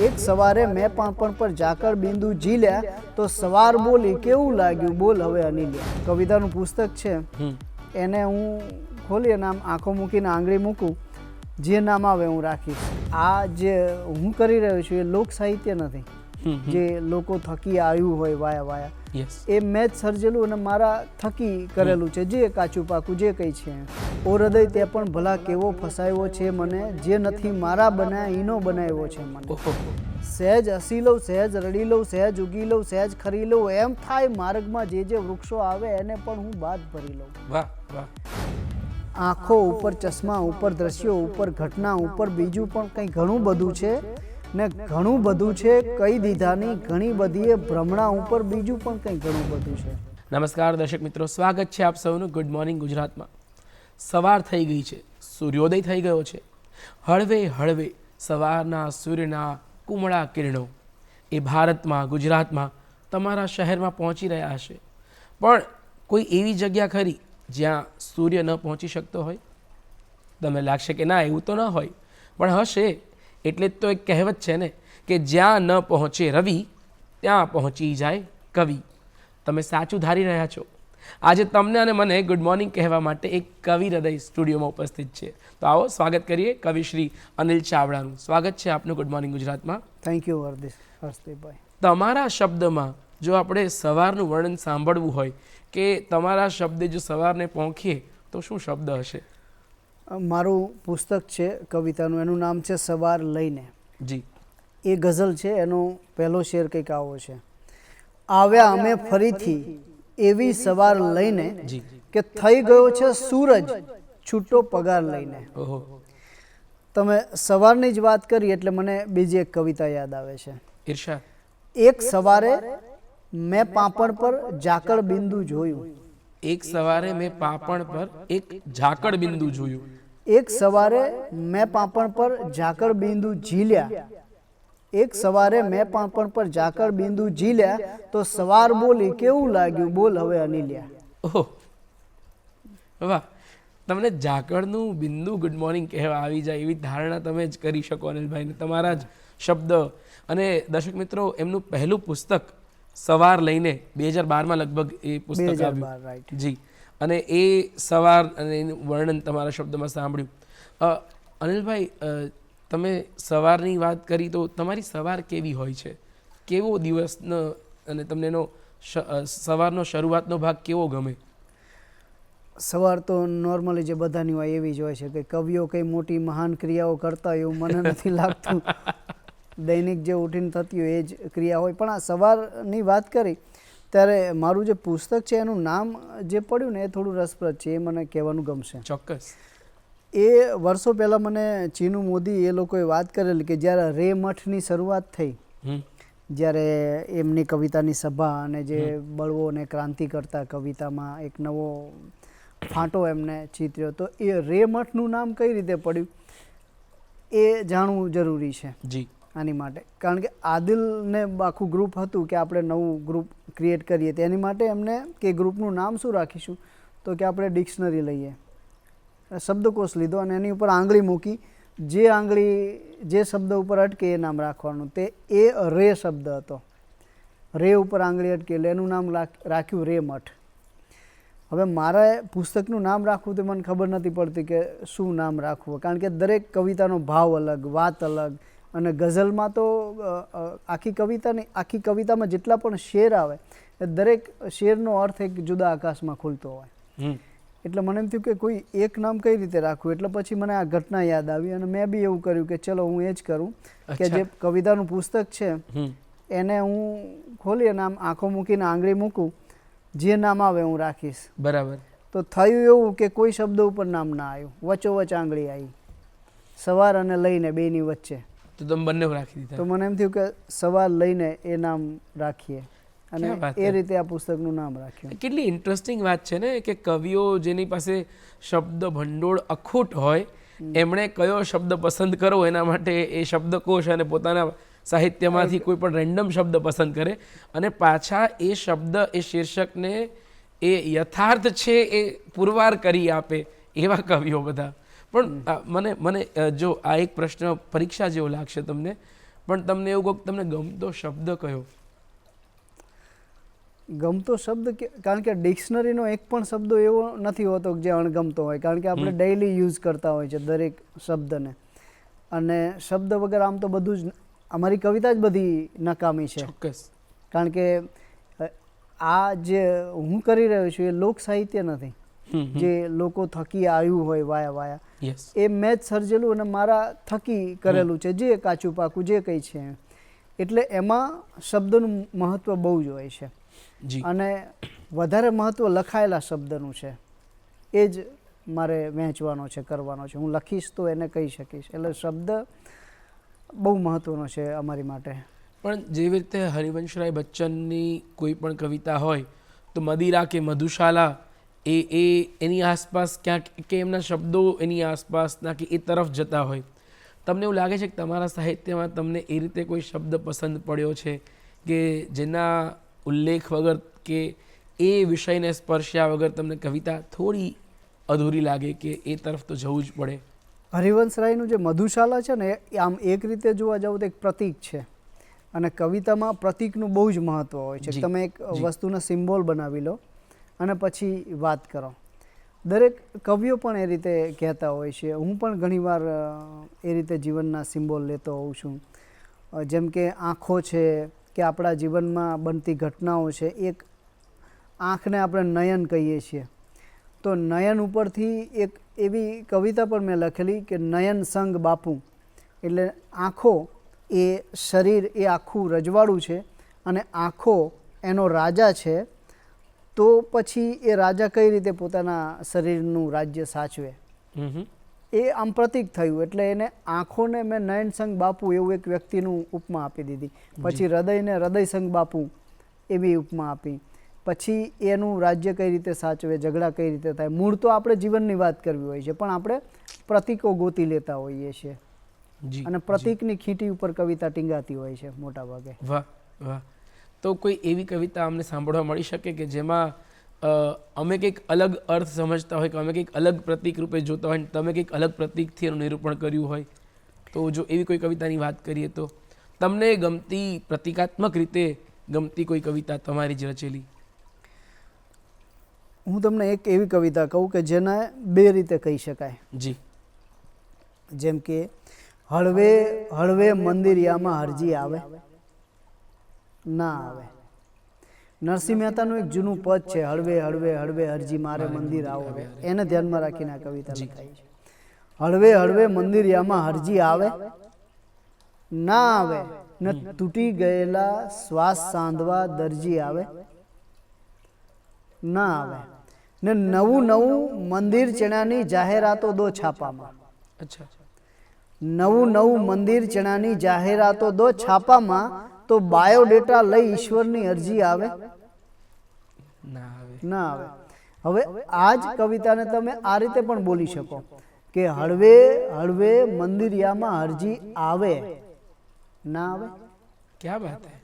એક સવારે મેં પાંપણ પર ઝાકળ બિંદુ ઝીલ્યા તો સવાર બોલી કેવું લાગ્યું બોલ હવે અનિલ્યા. કવિતાનું પુસ્તક છે, એને હું ખોલી અને આમ આંખો મૂકીને આંગળી મૂકું, જે નામ આવે હું રાખીશ. આ જે હું કરી રહ્યો છું એ લોક સાહિત્ય નથી, જે લોકો થકી આવ્યું હોય વાયા વાયા, એ મેં જ સર્જેલું અને મારા થકી કરેલું છે, જે કાચું પાકું જે કંઈ છે. ઓ હૃદય તે પણ ભલા કેવો ફસાયો છે મને, જે નથી મારા બનાયા ઈનો બનાવ્યો છે મને. સહેજ હસી લઉં, સહેજ રડી લઉં, સહેજ ઉગી લઉં, સહેજ ખરી લઉં, એમ થાય માર્ગમાં જે જે વૃક્ષો આવે એને પણ હું બાદ ભરી લઉં. વાહ વાહ. આંખો ઉપર ચશ્મા ઉપર દ્રશ્યો ઉપર ઘટના ઉપર બીજું પણ કંઈ ઘણું બધું છે ને ઘણું બધું છે કહી દીધાની ઘણી બધી ભ્રમણા ઉપર બીજું પણ કંઈ ઘણું બધું છે. નમસ્કાર દર્શક મિત્રો, સ્વાગત છે આપ સૌનું ગુડ મોર્નિંગ ગુજરાતમાં. સવાર થઈ ગઈ છે, સૂર્યોદય થઈ ગયો છે. હળવે હળવે સવારના સૂર્યના કુમળા કિરણો એ ભારતમાં ગુજરાતમાં તમારા શહેરમાં પહોંચી રહ્યા હશે. પણ કોઈ એવી જગ્યા ખરી જ્યાં સૂર્ય ન પહોંચી શકતો હોય? તમને લાગશે કે ના, એવું તો ન હોય, પણ હશે. એટલે જ તો એક કહેવત છે ને કે જ્યાં ન પહોંચે રવિ ત્યાં પહોંચી જાય કવિ. તમે સાચું ધારી રહ્યા છો. આજે તમને અને મને ગુડ મોર્નિંગ કહેવા માટે એક કવિ હૃદય સ્ટુડિયોમાં ઉપસ્થિત છે. તો આવો સ્વાગત કરીએ કવિ શ્રી અનિલ ચાવડાનું. સ્વાગત છે આપનું ગુડ મોર્નિંગ ગુજરાતમાં. થેન્ક યુ હર્ષદીપભાઈ. તમારા શબ્દમાં જો આપણે સવારનું વર્ણન સાંભળવું હોય કે તમારા શબ્દે જો સવારને પહોંચીએ તો શું શબ્દ હશે? મારું પુસ્તક છે કવિતાનું, એનું નામ છે સવાર લઈને. જી. એ ગઝલ છે, એનો પહેલો શેર કંઈક આવો છે. આવ્યા અમે ફરીથી એવી સવાર લઈને કે થઈ ગયો છે સૂરજ છૂટો પગાર લઈને. તમે સવારની જ વાત કરી એટલે મને બીજી એક કવિતા યાદ આવે છે. ઈર્ષા. એક સવારે મેં પાપણ પર ઝાકળ બિંદુ જોયું. એક સવારે મેં પાપણ પર એક ઝાકળ બિંદુ જોયું. એક સવારે મેં પાપણ પર ઝાકળ બિંદુ ઝીલ્યા. એક સવારે મેં પાપણ પર ઝાકળ બિંદુ ઝીલ્યા તો સવાર બોલી કેવું લાગ્યું બોલ હવે અનિલ્યા. ઓહ વાહ. તમને ઝાકળનું બિંદુ ગુડ મોર્નિંગ કહેવા આવી જાય એવી ધારણા તમે જ કરી શકો અનિલભાઈને, તમારા જ શબ્દ. અને દર્શક મિત્રો, એમનું પહેલું પુસ્તક સવાર લઈને 2012માં લગભગ એ પુસ્તક આવ્યું. જી. અને એ સવાર અને એનું વર્ણન તમારા શબ્દમાં સાંભળ્યું. અનિલભાઈ, તમે સવારની વાત કરી તો તમારી સવાર કેવી હોય છે? કેવો દિવસનો અને તમને એનો સવારનો શરૂઆતનો ભાગ કેવો ગમે? સવાર તો નોર્મલી જે બધાની હોય એવી જ હોય છે કે કવિઓ કંઈ મોટી મહાન ક્રિયાઓ કરતા હોય એવું મને નથી લાગતું. દૈનિક જે ઉઠીને થતી હોય એ જ ક્રિયા હોય. પણ આ સવારની વાત કરી ત્યારે મારું જે પુસ્તક છે એનું નામ જે પડ્યું ને એ થોડું રસપ્રદ છે, એ મને કહેવાનું ગમશે. ચોક્કસ. એ વર્ષો પહેલાં મને ચીનુ મોદી એ લોકોએ વાત કરેલી કે જ્યારે રે મઠની શરૂઆત થઈ, જ્યારે એમની કવિતાની સભા અને જે બળવો અને ક્રાંતિ કરતા કવિતામાં એક નવો ફાંટો એમને ચિત્ર્યો, તો એ રે મઠનું નામ કઈ રીતે પડ્યું એ જાણવું જરૂરી છે જી આની માટે. કારણ કે આદિલને આખું ગ્રુપ હતું કે આપણે નવું ગ્રુપ ક્રિએટ કરીએ, તેની માટે એમને કે ગ્રુપનું નામ શું રાખીશું, તો કે આપણે ડિક્શનરી લઈએ, શબ્દકોશ લીધો અને એની ઉપર આંગળી મૂકી, જે આંગળી જે શબ્દ ઉપર અટકે એ નામ રાખવાનું. તે એ રે શબ્દ હતો, રે ઉપર આંગળી અટકે એટલે એનું નામ રાખ્યું રે મઠ. હવે મારે પુસ્તકનું નામ રાખવું તો મને ખબર નથી પડતી કે શું નામ રાખવું, કારણ કે દરેક કવિતાનો ભાવ અલગ, વાત અલગ. અને ગઝલમાં તો આખી કવિતામાં જેટલા પણ શેર આવે એ દરેક શેરનો અર્થ એક જુદા આકાશમાં ખુલતો હોય. એટલે મને એમ થયું કે કોઈ એક નામ કઈ રીતે રાખવું. એટલે પછી મને આ ઘટના યાદ આવી અને મેં બી એવું કર્યું કે ચલો હું એ જ કરું કે જે કવિતાનું પુસ્તક છે એને હું ખોલી અને આમ આંખો મૂકીને આંગળી મૂકું, જે નામ આવે હું રાખીશ. બરાબર. તો થયું એવું કે કોઈ શબ્દ ઉપર નામ ના આવ્યું, વચ્ચોવચ્ચ આંગળી આવી, સવાર અને લઈને બેની વચ્ચે. તો તમે બંને રાખી દીધા. તો મને એમ થયું કે સવાર લઈને એ નામ રાખીએ અને એ રીતે આ પુસ્તકનું નામ રાખ્યું. કેટલી ઇન્ટરેસ્ટિંગ વાત છે ને કે કવિઓ જેની પાસે શબ્દ ભંડોળ અખૂટ હોય એમણે કયો શબ્દ પસંદ કરો એના માટે એ શબ્દકોશ અને પોતાના સાહિત્યમાંથી કોઈ પણ રેન્ડમ શબ્દ પસંદ કરે અને પાછા એ શબ્દ એ શીર્ષકને એ યથાર્થ છે એ પુરવાર કરી આપે એવા કવિઓ બધા. પણ મને જો આ એક પ્રશ્ન પરીક્ષા જેવો લાગશે તમને, પણ તમને એવું કહું તમને ગમતો શબ્દ કયો? ગમતો શબ્દ કારણ કે ડિક્શનરીનો એક પણ શબ્દ એવો નથી હોતો જે અણગમતો હોય, કારણ કે આપણે ડેઈલી યુઝ કરતા હોય છે દરેક શબ્દને, અને શબ્દ વગર આમ તો બધું જ અમારી કવિતા જ બધી નકામી છે. ચોક્કસ. કારણ કે આ જે હું કરી રહ્યો છું એ લોક સાહિત્ય નથી જે લોકો થકી આવ્યું હોય વાયા એ મેં જ સર્જેલું અને મારા થકી કરેલું છે, જે કાચું પાકું જે કંઈ છે. એટલે એમાં શબ્દનું મહત્વ બહુ જ હોય છે અને વધારે મહત્વ લખાયેલા શબ્દનું છે. એ જ મારે વહેંચવાનો છે, કરવાનો છે. હું લખીશ તો એને કહી શકીશ. એટલે શબ્દ બહુ મહત્વનો છે અમારી માટે. પણ જેવી રીતે હરિવંશરાય બચ્ચનની કોઈ પણ કવિતા હોય તો મદિરા કે મધુશાલા એની આસપાસ ક્યાંક કે એમના શબ્દો એની આસપાસના કે એ તરફ જતા હોય. તમને એવું લાગે છે કે તમારા સાહિત્યમાં તમને એ રીતે કોઈ શબ્દ પસંદ પડ્યો છે કે જેના ઉલ્લેખ વગર કે એ વિષયને સ્પર્શ્યા વગર તમને કવિતા થોડી અધૂરી લાગે કે એ તરફ તો જવું જ પડે? હરિવંશરાયનું જે મધુશાલા છે ને એ આમ એક રીતે જોવા જાવ તો એક પ્રતીક છે, અને કવિતામાં પ્રતીકનું બહુ જ મહત્વ હોય છે. તમે એક વસ્તુને સિમ્બોલ બનાવી લો અને પછી વાત કરો. દરેક કવિઓ પણ એ રીતે કહેતા હોય છે. હું પણ ઘણીવાર એ રીતે જીવનના સિમ્બોલ લેતો હોઉં છું. જેમ કે આંખો છે કે આપણા જીવનમાં બનતી ઘટનાઓ છે. એક આંખને આપણે નયન કહીએ છીએ, તો નયન ઉપરથી એક એવી કવિતા પણ મેં લખેલી કે નયન સંગ બાપુ, એટલે આંખો એ શરીર એ આખું રજવાડું છે અને આંખો એનો રાજા છે. તો પછી એ રાજા કઈ રીતે પોતાના શરીરનું રાજ્ય સાચવે, એ આમ પ્રતીક થયું. એટલે એને આંખોને મેં નયન સંગ બાપુ એવું એક વ્યક્તિનું ઉપમા આપી દીધી. પછી હૃદયને હૃદય સંગ બાપુ એવી ઉપમા આપી. પછી એનું રાજ્ય કઈ રીતે સાચવે, ઝઘડા કઈ રીતે થાય. મૂળ તો આપણે જીવનની વાત કરવી હોય છે, પણ આપણે પ્રતીકો ગોતી લેતા હોઈએ છીએ અને પ્રતીકની ખીટી ઉપર કવિતા ટીંગાતી હોય છે મોટા ભાગે. વાહ વાહ. તો કોઈ એવી કવિતા અમને સાંભળવા મળી શકે કે જેમાં અમે કંઈક અલગ અર્થ સમજતા હોય કે અમે કંઈક અલગ પ્રતીક રૂપે જોતા હોય, તમે કંઈક અલગ પ્રતીકથી એનું નિરૂપણ કર્યું હોય? તો જો એવી કોઈ કવિતાની વાત કરીએ તો તમને ગમતી પ્રતિકાત્મક રીતે ગમતી કોઈ કવિતા તમારી જ રચેલી? હું તમને એક એવી કવિતા કહું કે જેને બે રીતે કહી શકાય. જી. જેમ કે હળવે હળવે મંદિરિયામાં હરજી આવે ના આવે. નરસિંહ મહેતાનું એક જૂનું પદ છે, હળવે હળવે હળવે હરજી મારે મંદિર આવો. એને ધ્યાનમાં રાખીને આ કવિતા લખાઈ છે. હળવે હળવે મંદિરિયામાં હરજી આવે ના આવે, ને તૂટી ગયેલા શ્વાસ સાંધવા દરજી આવે ના આવે, ને નવું નવું મંદિર ચણાની જાહેરાતો દો છાપામાં. અચ્છા. નવું નવું મંદિર ચણાની જાહેરાતો દો છાપામાં, તો બાયોડેટા લઈ ઈશ્વરની અરજી આવે ના આવે. હવે આ જ કવિતાને તમે આ રીતે પણ બોલી શકો કે હળવે હળવે મંદિરિયામાં અરજી આવે ના આવે. ક્યાં વાત હે.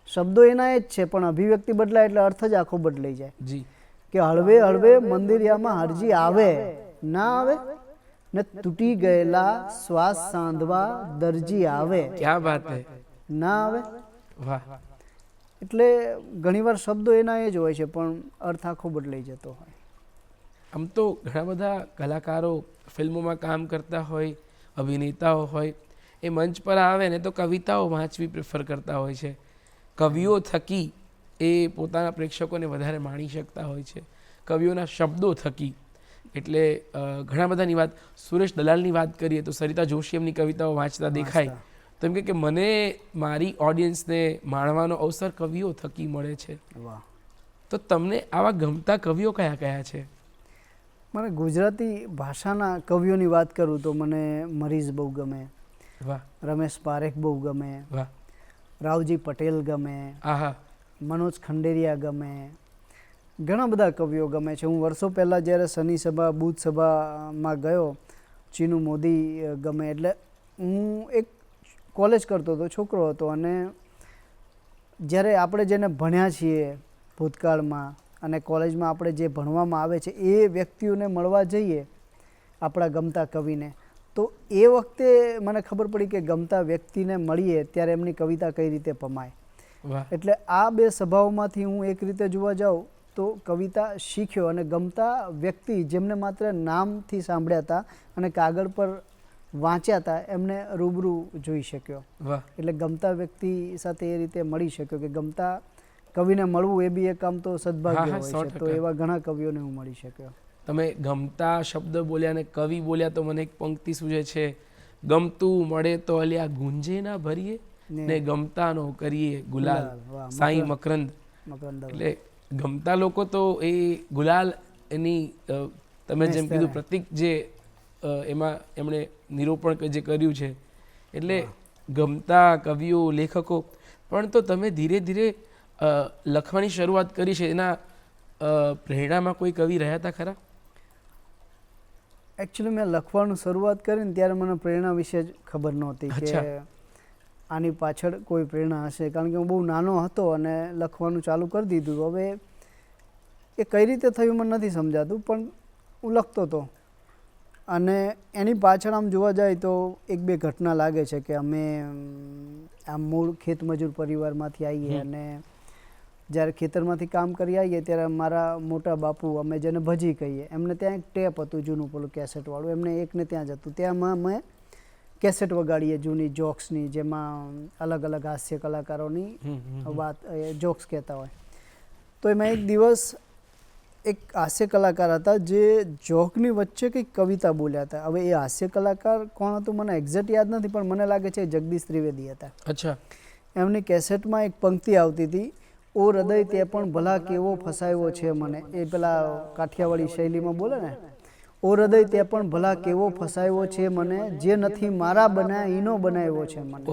શબ્દો એના જ છે, પણ અભિવ્યક્તિ બદલાય એટલે અર્થ જ આખો બદલાઈ જાય. જી. કે હળવે હળવે મંદિરિયામાં અરજી આવે ના આવે, ને તૂટી ગયેલા શ્વાસ સાંધવા દરજી આવે. ક્યાં વાત હે. ના આવે. વાહ. એટલે ઘણીવાર શબ્દો એના એ જ હોય છે, પણ અર્થ આખો બદલાઈ જતો હોય. આમ તો ઘણા બધા કલાકારો ફિલ્મોમાં કામ કરતા હોય, અભિનેતાઓ હોય, એ મંચ પર આવે ને તો કવિતાઓ વાંચવી પ્રિફર કરતા હોય છે. કવિઓ થકી એ પોતાના પ્રેક્ષકોને વધારે માણી શકતા હોય છે, કવિઓના શબ્દો થકી. એટલે ઘણા બધાની વાત, સુરેશ દલાલની વાત કરીએ તો સરિતા જોશી એમની કવિતાઓ વાંચતા દેખાય તો એમ કે મને મારી ઓડિયન્સને માણવાનો અવસર કવિઓ થકી મળે છે. વાહ. તો તમને આવા ગમતા કવિઓ કયા કયા છે? મને ગુજરાતી ભાષાના કવિઓની વાત કરું તો મને મરીઝ બહુ ગમે. વાહ. રમેશ પારેખ બહુ ગમે. વાહ. રાવજી પટેલ ગમે. આહા. મનોજ ખંડેરિયા ગમે. ઘણા બધા કવિઓ ગમે છે. હું વર્ષો પહેલાં જ્યારે શનિ સભા બુધ સભામાં ગયો, ચીનુ મોદી ગમે. એટલે હું એક કોલેજ કરતો હતો, છોકરો હતો, અને જ્યારે આપણે જેને ભણ્યા છીએ ભૂતકાળમાં અને કોલેજમાં આપણે જે ભણવામાં આવે છે એ વ્યક્તિઓને મળવા જઈએ આપણા ગમતા કવિને, તો એ વખતે મને ખબર પડી કે ગમતા વ્યક્તિને મળીએ ત્યારે એમની કવિતા કઈ રીતે પમાય. વાહ. એટલે આ બે સ્વભાવમાંથી હું એક રીતે જોવા જાઉં તો કવિતા શીખ્યો અને ગમતા વ્યક્તિ જેમને માત્ર નામથી સાંભળ્યા હતા અને કાગળ પર વાંચ્યા હતા એમને રૂબરૂ જોઈ શક્યો. વાહ. એટલે ગમતા વ્યક્તિ સાથે એ રીતે મળી શક્યો કે ગમતા કવિને મળવું એ બી એક આમ તો સદભાગ્ય હા, હોય છે. તો એવા ઘણા કવિઓને હું મળી શક્યો. તમે ગમતા શબ્દ બોલ્યા અને કવિ બોલ્યા તો મને એક પંક્તિ સૂજે છે, ગમતું મળે તો અલ્યા ગુંજે ના ભરીએ ને ગમતાનો કરીએ ગુલાલ. વાહ, સાઈ મકરંદ. મકરંદ. એટલે ગમતા લોકો તો એ ગુલાલ એની તમે જેમ કીધું પ્રતિક જે એમાં એમણે નિરૂપણ જે કર્યું છે, એટલે ગમતા કવિઓ લેખકો. પણ તો તમે ધીરે ધીરે લખવાની શરૂઆત કરી છે, એના પ્રેરણામાં કોઈ કવિ રહ્યા હતા ખરા? એકચ્યુઅલી મેં લખવાનું શરૂઆત કરીને ત્યારે મને પ્રેરણા વિશે જ ખબર નહોતી કે આની પાછળ કોઈ પ્રેરણા હશે, કારણ કે હું બહુ નાનો હતો અને લખવાનું ચાલુ કરી દીધું. હવે એ કઈ રીતે થયું મને નથી સમજાતું, પણ હું લખતો હતો. અને એની પાછળ આમ જોવા જાય તો એક બે ઘટના લાગે છે કે અમે આમ મૂળ ખેતમજૂર પરિવારમાંથી આવીએ અને જ્યારે ખેતરમાંથી કામ કરી આવીએ ત્યારે મારા મોટા બાપુ, અમે જેને ભજી કહીએ, એમને ત્યાં એક ટેપ હતું જૂનું પેલું કેસેટવાળું, એમને એકને ત્યાં જ હતું. ત્યાંમાં અમે કેસેટ વગાડીએ જૂની જોક્સની, જેમાં અલગ અલગ હાસ્ય કલાકારોની વાત જોક્સ કહેતા હોય. તો એમાં એક દિવસ એક હાસ્ય કલાકાર હતા જે જોકની વચ્ચે કંઈક કવિતા બોલ્યા હતા. હવે એ હાસ્ય કલાકાર કોણ હતું મને એક્ઝેક્ટ યાદ નથી, પણ મને લાગે છે જગદીશ ત્રિવેદી હતા. અચ્છા. એમની કેસેટમાં એક પંક્તિ આવતી હતી, ઓ હૃદય તે પણ ભલા કેવો ફસાયો છે મને. એ પેલા કાઠિયાવાડી શૈલીમાં બોલે ને, ઓ હૃદય તે પણ ભલા કેવો ફસાયો છે મને, જે નથી મારા બન્યા ઈનો બનાવ્યો છે મને.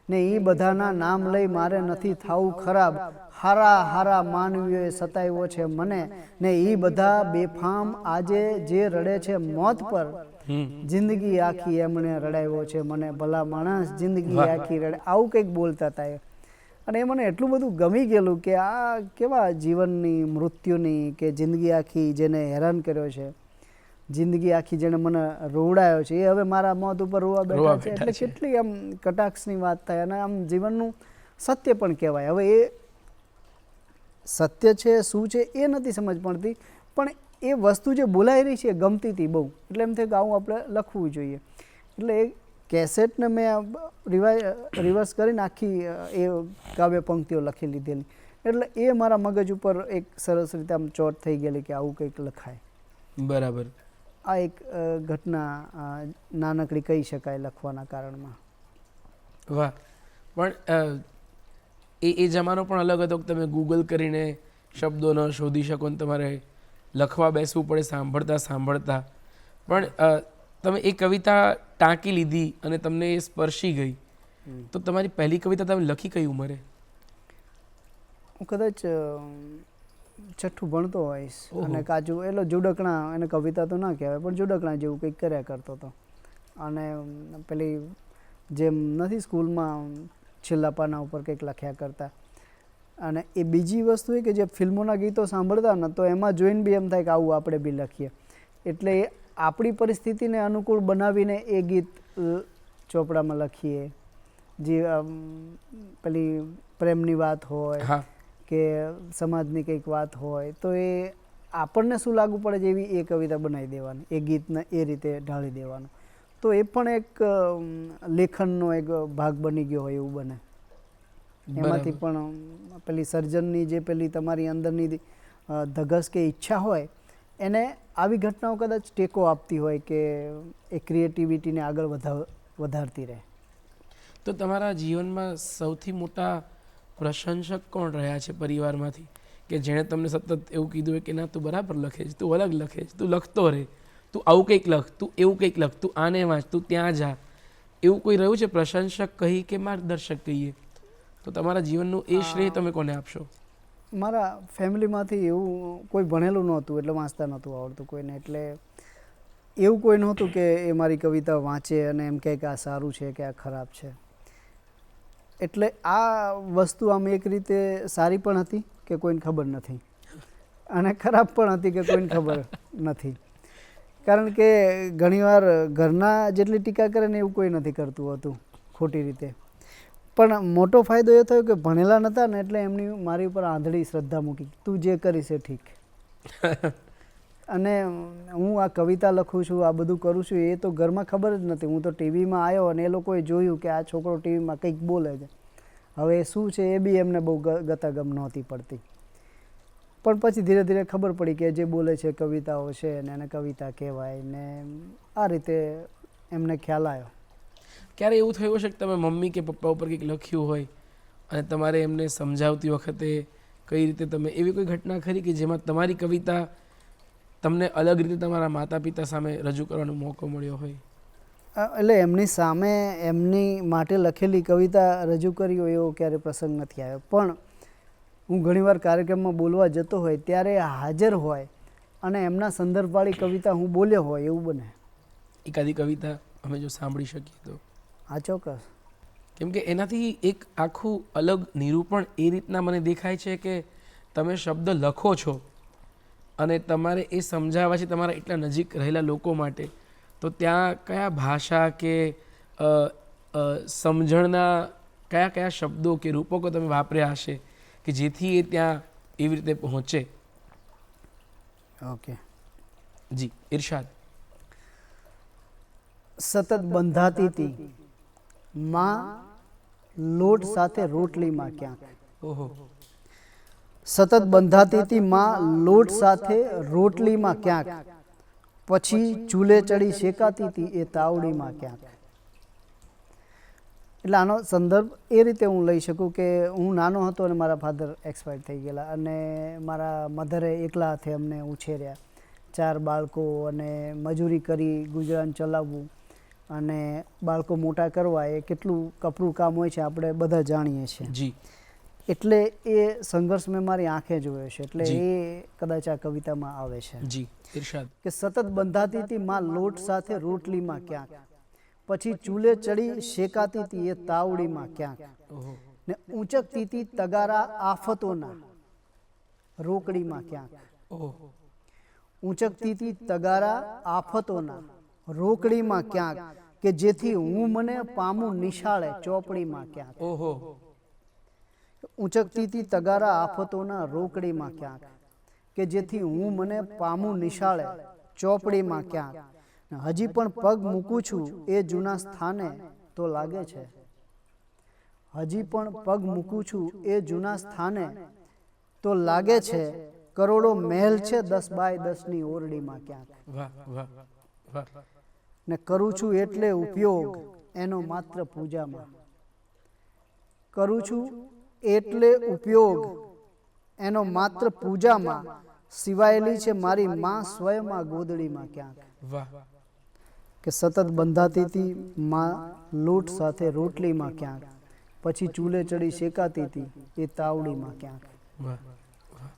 ને એ બધાના નામ લઈ મારે નથી થાવું ખરાબ, હારા હારા માનવીઓએ સતાવ્યો છે મને. ને એ બધા બેફામ આજે જે રડે છે મોત પર, જિંદગી આખી એમણે રડાવ્યો છે મને. ભલા માણસ જિંદગી આખી રડે. આવું કંઈક બોલતા હતા એ. અને એ મને એટલું બધું ગમી ગયેલું કે આ કેવા જીવનની, મૃત્યુની, કે જિંદગી આખી જેને હેરાન કર્યો છે, જિંદગી આખી જેને મને રોવડાયો છે, એ હવે મારા મોત ઉપર રોવા બેઠા છે. એટલે કેટલી આમ કટાક્ષની વાત થાય અને આમ જીવનનું સત્ય પણ કહેવાય. હવે એ સત્ય છે શું છે એ નથી સમજ પડતી, પણ એ વસ્તુ જે બોલાઈ રહી છે એ ગમતી હતી બહુ. એટલે એમ થાય કે આવું આપણે લખવું જોઈએ. એટલે એ કેસેટને મેં રિવર્સ કરીને આખી એ કાવ્ય પંક્તિઓ લખી લીધેલી. એટલે એ મારા મગજ ઉપર એક સરસ રીતે આમ ચોટ થઈ ગયેલી કે આવું કંઈક લખાય. બરાબર. આ એક ઘટના નાનકડી કહી શકાય લખવાના કારણમાં. વાહ. પણ એ જમાનો પણ અલગ હતો કે તમે ગૂગલ કરીને શબ્દો ન શોધી શકો ને તમારે લખવા બેસવું પડે સાંભળતા સાંભળતા. પણ તમે એ કવિતા ટાંકી લીધી અને તમને એ સ્પર્શી ગઈ, તો તમારી પહેલી કવિતા તમે લખી કઈ ઉંમરે? હું કદાચ છઠ્ઠું ભણતો હોઈશ અને કાચું એટલે જુડકણા, એને કવિતા તો ના કહેવાય પણ જુડકણા જેવું કંઈક કર્યા કરતો હતો. અને પેલી જેમ નથી સ્કૂલમાં છેલ્લા પાના ઉપર કંઈક લખ્યા કરતા. અને એ બીજી વસ્તુ એ કે જે ફિલ્મોના ગીતો સાંભળતા ને તો એમાં જોઈને બી એમ થાય કે આવું આપણે બી લખીએ. એટલે એ આપણી પરિસ્થિતિને અનુકૂળ બનાવીને એ ગીત ચોપડામાં લખીએ. જે પેલી પ્રેમની વાત હોય કે સમાજની કંઈક વાત હોય તો એ આપણને શું લાગુ પડે છે એવી એ કવિતા બનાવી દેવાની, એ ગીતને એ રીતે ઢાળી દેવાનું. તો એ પણ એક લેખનનો એક ભાગ બની ગયો હોય એવું બને. એમાંથી પણ પેલી સર્જનની જે પેલી તમારી અંદરની ધગસ કે ઈચ્છા હોય એને આવી ઘટનાઓ કદાચ ટેકો આપતી હોય કે એ ક્રિએટિવિટીને આગળ વધારતી રહે. તો તમારા જીવનમાં સૌથી મોટા પ્રશંસક કોણ રહ્યા છે પરિવારમાંથી, કે જેણે તમને સતત એવું કીધું હોય કે ના તું બરાબર લખે છે, તું અલગ લખે છે, તું લખતો રહે, તું આવું કંઈક લખ, તું એવું કંઈક લખ, તું આને વાંચ, તું ત્યાં જા, એવું કોઈ રહ્યું છે પ્રશંસક કહી કે માર્ગદર્શક કહીએ તો તમારા જીવનનું એ શ્રેય તમે કોને આપશો? મારા ફેમિલીમાંથી એવું કોઈ ભણેલું નહોતું એટલે વાંચતા નહોતું આવડતું કોઈને, એટલે એવું કોઈ નહોતું કે એ મારી કવિતા વાંચે અને એમ કહે કે આ સારું છે કે આ ખરાબ છે. એટલે આ વસ્તુ આમ એક રીતે સારી પણ હતી કે કોઈને ખબર નથી અને ખરાબ પણ હતી કે કોઈને ખબર નથી. કારણ કે ઘણીવાર ઘરના જેટલી ટીકા કરે ને એવું કોઈ નથી કરતું હતું ખોટી રીતે. પણ મોટો ફાયદો એ થયો કે ભણેલા નહોતા ને એટલે એમની મારી ઉપર આંધળી શ્રદ્ધા મૂકી, તું જે કરીશ એ ઠીક. અને હું આ કવિતા લખું છું, આ બધું કરું છું, એ તો ઘરમાં ખબર જ નથી. હું તો ટીવીમાં આવ્યો અને એ લોકોએ જોયું કે આ છોકરો ટીવીમાં કંઈક બોલે છે. હવે શું છે એ બી એમને બહુ ગતાગમ નહોતી પડતી. પણ પછી ધીરે ધીરે ખબર પડી કે જે બોલે છે કવિતાઓ છે ને એને કવિતા કહેવાય ને આ રીતે એમને ખ્યાલ આવ્યો. ક્યારે એવું થયું હશે કે તમે મમ્મી કે પપ્પા ઉપર કંઈક લખ્યું હોય અને તમારે એમને સમજાવતી વખતે કઈ રીતે તમે એવી કોઈ ઘટના ખરી કે જેમાં તમારી કવિતા તમને અલગ રીતે તમારા માતા પિતા સામે રજૂ કરવાનો મોકો મળ્યો હોય? એટલે એમની સામે એમની માટે લખેલી કવિતા રજૂ કરી હોય એવો ક્યારે પ્રસંગ નથી આવ્યો. પણ હું ઘણીવાર કાર્યક્રમમાં બોલવા જતો હોય ત્યારે હાજર હોય અને એમના સંદર્ભવાળી કવિતા હું બોલ્યો હોય એવું બને. એકાદી કવિતા અમે જો સાંભળી શકીએ તો? હા, ચોક્કસ. કેમ કે એનાથી એક આખું અલગ નિરૂપણ એ રીતના મને દેખાય છે કે તમે શબ્દ લખો છો અને તમારે એ સમજાવવા છે તમારા એટલા નજીક રહેલા લોકો માટે, તો ત્યાં કયા ભાષા કે સમજણના કયા કયા શબ્દો કે રૂપકો તમે વાપર્યા હશે કે જેથી એ ત્યાં એવી રીતે પહોંચે? ઓકે જી, ઇરશાદ. સતત બંધાતી હતી માં લોટ સાથે રોટલીમાં ક્યાંક. ઓહો. સતત બંધાતી હતી માં લોટ સાથે રોટલીમાં ક્યાંક, પછી ચૂલે ચડી શેકાતી હતી એ તાવડીમાં ક્યાંક. એટલે આનો સંદર્ભ એ રીતે હું લઈ શકું કે હું નાનો હતો અને મારા ફાધર એક્સપાયર થઈ ગયેલા અને મારા મધરે એકલા હાથે અમને ઉછેર્યા. 4 બાળકો અને મજૂરી કરી ગુજરાન ચલાવવું અને બાળકો મોટા કરવા એ કેટલું કપરું કામ હોય છે આપણે બધા જાણીએ છીએ. જી. એટલે એ સંઘર્ષ મેં મારી આંખે જોયો છે, એટલે એ કદાચ આ કવિતામાં આવે છે. જી, ઇરશાદ. કે સતત બંધાતી હતી માં લોટ સાથે રોટલીમાં ક્યાંક, પછી ચૂલે ચડી શેકાતી હતી એ તાવડીમાં ક્યાંક, ને ઊંચકતી હતી તગારા આફતોના રોકડીમાં ક્યાંક. ઊંચકતી હતી તગારા આફતોના રોકડીમાં ક્યાંક, કે જેથી હું મને પામું નિશાળે ચોપડીમાં ક્યાંક. ઓહો. ઊંચકતી હતી તગારા આફતોના રોકડીમાં ક્યાંક, કે જેથી હું મને પામું નિશાળે ચોપડીમાં ક્યાંક. હજી પણ પગ મૂકું છું એ જૂના સ્થાને તો લાગે છે, હજી પણ પગ મૂકું છું એ જૂના સ્થાને તો લાગે છે, કરોડો મહેલ છે 10 બાય 10 ની ઓરડીમાં ક્યાંક. વાહ વાહ વાહ. ને કરું છું એટલે ઉપયોગ એનો માત્ર પૂજામાં, કરું છું એટલે ઉપયોગ એનો માત્ર પૂજામાં, સિવાયેલી છે મારી માં સ્વયંમાં ગોદડીમાં ક્યાંક. વાહ. કે સતત બંધાતી હતી માં લોટ સાથે રોટલીમાં ક્યાંક, પછી ચૂલે ચડી શેકાતી હતી એ તાવડીમાં ક્યાંક. વાહ વાહ.